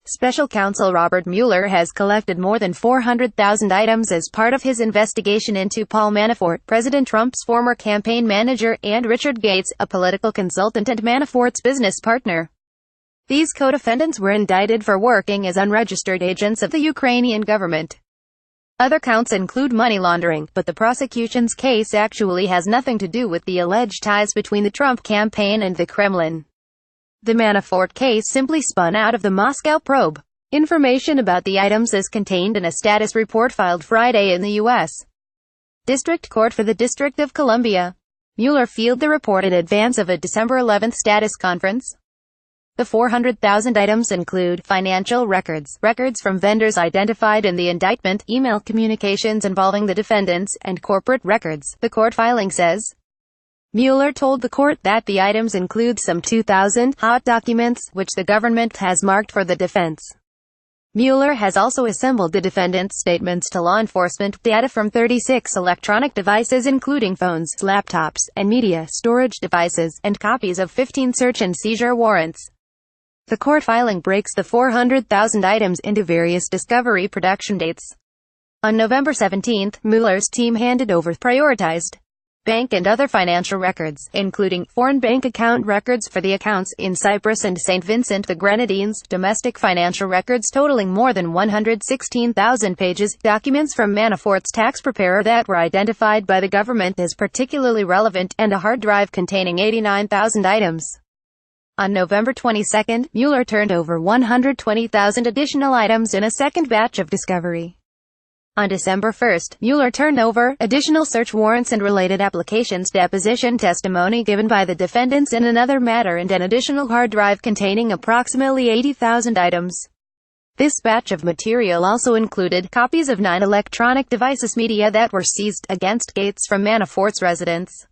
Special Counsel Robert Mueller has collected more than 400,000 items as part of his investigation into Paul Manafort, President Trump's former campaign manager, and Richard Gates, a political consultant and Manafort's business partner. These co-defendants were indicted for working as unregistered agents of the Ukrainian government. Other counts include money laundering, but the prosecution's case actually has nothing to do with the alleged ties between the Trump campaign and the Kremlin. The Manafort case simply spun out of the Moscow probe. Information about the items is contained in a status report filed Friday in the U.S. District Court for the District of Columbia. Mueller filed the report in advance of a December 11 status conference. The 400,000 items include financial records, records from vendors identified in the indictment, email communications involving the defendants, and corporate records, the court filing says. Mueller told the court that the items include some 2,000 hot documents, which the government has marked for the defense. Mueller has also assembled the defendants' statements to law enforcement, data from 36 electronic devices including phones, laptops, and media storage devices, and copies of 15 search and seizure warrants. The court filing breaks the 400,000 items into various discovery production dates. On November 17, Mueller's team handed over prioritized bank and other financial records, including foreign bank account records for the accounts in Cyprus and St. Vincent the Grenadines, domestic financial records totaling more than 116,000 pages, documents from Manafort's tax preparer that were identified by the government as particularly relevant, and a hard drive containing 89,000 items. On November 22, Mueller turned over 120,000 additional items in a second batch of discovery. On December 1, Mueller turned over additional search warrants and related applications, deposition testimony given by the defendants in another matter, and an additional hard drive containing approximately 80,000 items. This batch of material also included copies of 9 electronic devices media that were seized against Gates from Manafort's residence.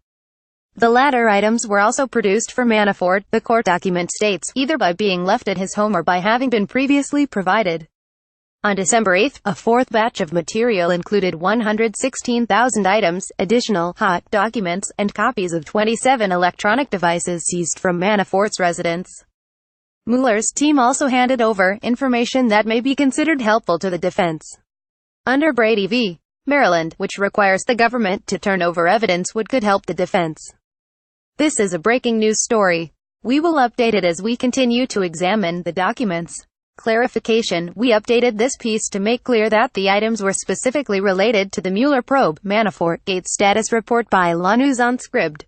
The latter items were also produced for Manafort, the court document states, either by being left at his home or by having been previously provided. On December 8, a fourth batch of material included 116,000 items, additional hot documents, and copies of 27 electronic devices seized from Manafort's residence. Mueller's team also handed over information that may be considered helpful to the defense. Under Brady v. Maryland, which requires the government to turn over evidence what could help the defense. This is a breaking news story. We will update it as we continue to examine the documents. Clarification: we updated this piece to make clear that the items were specifically related to the Mueller probe. Manafort Gates status report by La News on Scribd.